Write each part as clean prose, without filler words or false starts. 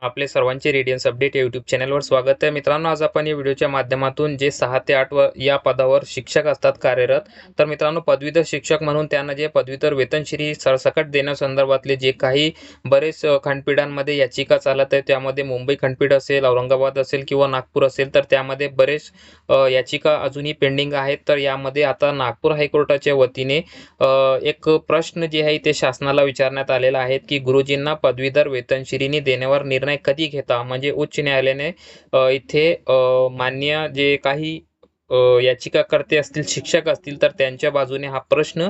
आपले सर्वांचे Radiance update या यूट्यूब चॅनलवर स्वागत आहे. मित्रांनो, आज आपण या व्हिडिओच्या माध्यमातून जे 6 ते 8 या पदावर शिक्षक असतात कार्यरत, तर मित्रांनो पदवीधर शिक्षक म्हणून त्यांना जे पदवीधर वेतनश्री सरसकट देण्यासंदर्भातले जे काही बरेच खंडपीठांमध्ये याचिका चालत आहे, त्यामध्ये मुंबई खंडपीठ असेल, औरंगाबाद असेल किंवा नागपूर असेल, तर त्यामध्ये बरेच याचिका अजूनही पेंडिंग आहेत. तर यामध्ये आता नागपूर हायकोर्टाच्या वतीने एक प्रश्न जे आहे ते शासनाला विचारण्यात आलेला आहे की गुरुजींना पदवीधर वेतनश्रेणी देण्यावर निर्णय कधी घेता. म्हणजे उच्च न्यायालयाने इथे मान्य जे काही याचिकाकर्ते असतील, शिक्षक असतील, तर त्यांच्या बाजूने हा प्रश्न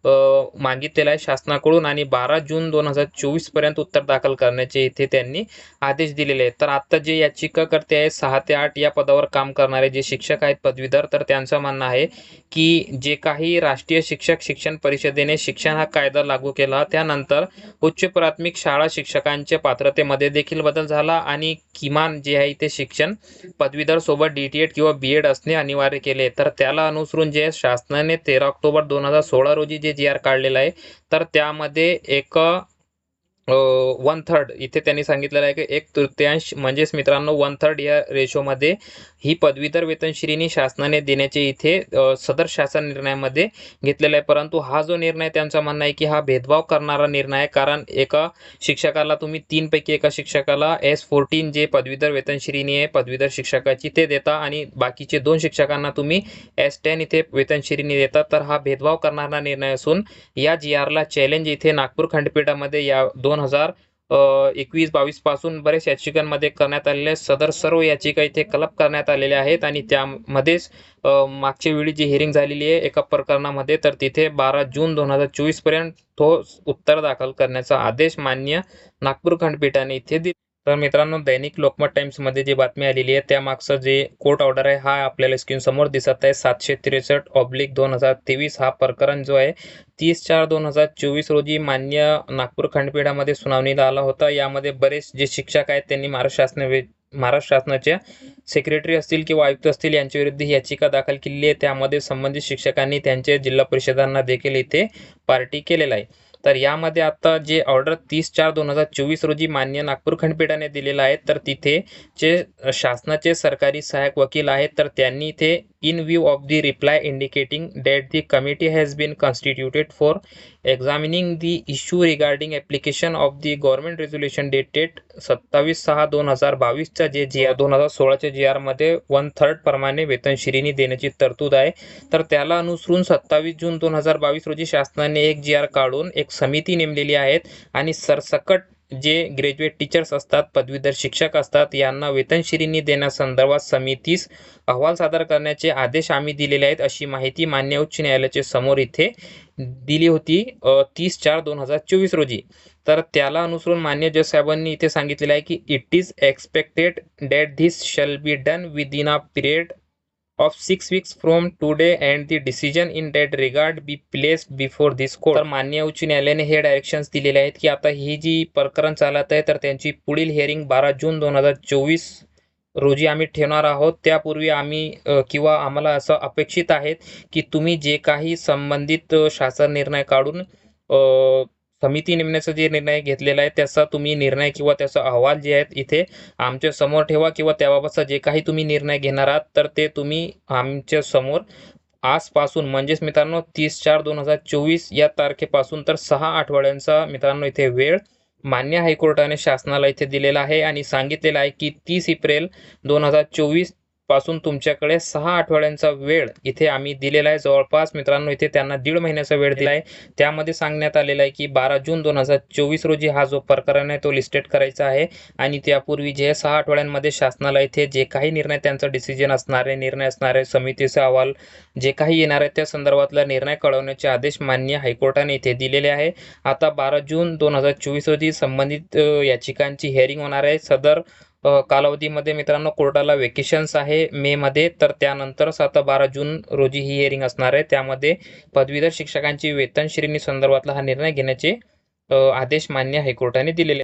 मागितलेला आहे शासनाकडून आणि 12 जून 2024 पर्यंत उत्तर दाखल करण्याचे इथे त्यांनी आदेश दिलेले आहेत. तर आता जे याचिकाकर्ते आहेत 6 ते 8 या पदावर काम करणारे जे शिक्षक आहेत पदवीधर, तर त्यांचं म्हणणं आहे की जे काही राष्ट्रीय शिक्षक शिक्षण परिषदेने शिक्षण हा कायदा लागू केला, त्यानंतर उच्च प्राथमिक शाळा शिक्षकांच्या पात्रतेमध्ये देखील बदल झाला आणि किमान जे आहे ते शिक्षण पदवीधर सोबत DTED किंवा BEd असणे अनिवार्य केले. तर त्याला अनुसरून जे शासनाने 13 ऑक्टोबर 2016 रोजी जे GR काढलेला आहे, तर त्यामध्ये एक 1/3 इथे त्यांनी सांगितलेलं आहे की 1/3 म्हणजेच मित्रांनो 1/3 या रेशोमध्ये ही पदवीधर वेतनश्रेणी शासनाने देण्याचे इथे सदर शासन निर्णयामध्ये घेतलेला आहे. परंतु हा जो निर्णय त्यांचा म्हणणं आहे की हा भेदभाव करणारा निर्णय आहे, कारण एका शिक्षकाला तुम्ही 3 पैकी एका शिक्षकाला S14 जे पदवीधर वेतनश्रेणी आहे पदवीधर शिक्षकाची ते देता आणि बाकीचे 2 शिक्षकांना तुम्ही S10 इथे वेतनश्रेणी देता. तर हा भेदभाव करणारा निर्णय असून या GRला चॅलेंज इथे नागपूर खंडपीठामध्ये या 2021-22 पासून बरेच याचिकांमध्ये करण्यात आलेल्या सदर सर्व याचिका इथे क्लब करण्यात आलेल्या आहेत आणि त्यामध्येच मागच्या वेळी जी हिअरिंग झालेली आहे एका प्रकरणामध्ये, तर तिथे 12 जून 2024 पर्यंत ठोस उत्तर दाखल करण्याचा आदेश मान्य नागपूर खंडपीठाने इथे दिला. तर मित्रांनो, दैनिक लोकमत टाइम्समध्ये जी बातमी आलेली आहे त्यामागचं जे कोर्ट ऑर्डर आहे हा आपल्याला स्क्रीन समोर दिसत आहे. 763/2023 हा प्रकरण जो आहे 30/4/2024 रोजी मान्य नागपूर खंडपीठामध्ये सुनावणीला आला होता. यामध्ये बरेच जे शिक्षक आहेत त्यांनी महाराष्ट्र शासनाच्या सेक्रेटरी असतील किंवा आयुक्त असतील यांच्याविरुद्ध ही याचिका दाखल केलेली आहे. त्यामध्ये संबंधित शिक्षकांनी त्यांच्या जिल्हा परिषदांना देखील इथे पार्टी केलेला आहे. तर यामध्ये आता जे ऑर्डर 30/4/2024 रोजी मान्य नागपूर खंडपीठाने दिलेला आहे, तर तिथे जे शासनाचे सरकारी सहाय्यक वकील आहेत, तर त्यांनी इथे in view of the reply indicating that the committee has been constituted for examining the issue regarding application of the government resolution dated 27/6/2022 जे GR 2016च्या GRमध्ये 1/3 प्रमाणे वेतनश्रेणी देण्याची तरतूद आहे. तर त्याला अनुसरून 27 जून 2022 रोजी शासनाने एक GR काढून एक समिती नेमलेली आहेत आणि सरसकट जे ग्रॅज्युएट टीचर्स असतात, पदवीधर शिक्षक असतात, यांना वेतनश्रेणी देण्यासंदर्भात समितीस अहवाल सादर करण्याचे आदेश आम्ही दिलेले आहेत, अशी माहिती मान्य उच्च न्यायालयाच्या समोर इथे दिली होती 30/4/2024 रोजी. तर त्याला अनुसरून मान्य जज साहेबांनी इथे सांगितलेलं आहे की it is expected that this shall be done within a period of 6 weeks from today and the decision in that regard be placed before this court. तर मान्य उच्च न्यायालयाने हे डायरेक्शन्स दिलेले आहेत की आता ही जी प्रकरण चालत आहे तर त्यांची पुढील हिअरिंग 12 जून 2024 रोजी आम्ही ठेवणार आहोत. त्यापूर्वी आम्ही किंवा आम्हाला असं अपेक्षित आहे की तुम्ही जे काही संबंधित शासन निर्णय काढून समिती नेमण्याचा जे निर्णय घेतलेला आहे त्याचा तुम्ही निर्णय किंवा त्याचा अहवाल जे आहेत इथे आमच्या समोर ठेवा किंवा त्याबाबतचा जे काही तुम्ही निर्णय घेणार आहात तर ते तुम्ही आमच्या समोर आजपासून म्हणजेच मित्रांनो 30/4/2024 या तारखेपासून तर 6 आठवड्यांचा मित्रांनो इथे वेळ मान्य हायकोर्टाने शासनाला इथे दिलेला आहे आणि सांगितलेलं आहे की 30 एप्रिल 2024 पासून तुमच्याकडे 6 आठवड्यांचा वेळ इथे आम्ही दिलेला आहे. जवळपास मित्रांनो इथे त्यांना 1.5 महिन्याचा वेळ दिला आहे. त्यामध्ये सांगण्यात आलेलं आहे की 12 जून 2024 रोजी हा जो प्रकरण आहे तो लिस्टेड करायचा आहे आणि त्यापूर्वी जे 6 आठवड्यांमध्ये शासनाला इथे जे काही निर्णय त्यांचा डिसिजन असणार आहे समितीचा अहवाल जे काही येणार आहे त्या संदर्भातला निर्णय कळवण्याचे आदेश मान्य हायकोर्टाने इथे दिलेले आहे. आता 12 जून 2024 रोजी संबंधित याचिकांची हिअरिंग होणार आहे. सदर कालावधीमध्ये मित्रांनो कोर्टाला वेकेशन्स आहे मे मध्ये, तर त्यानंतरच आता 12 जून रोजी ही हिअरिंग असणार आहे. त्यामध्ये पदवीधर शिक्षकांची वेतनश्रेणी संदर्भातला हा निर्णय घेण्याचे आदेश मान्य हायकोर्टाने दिलेले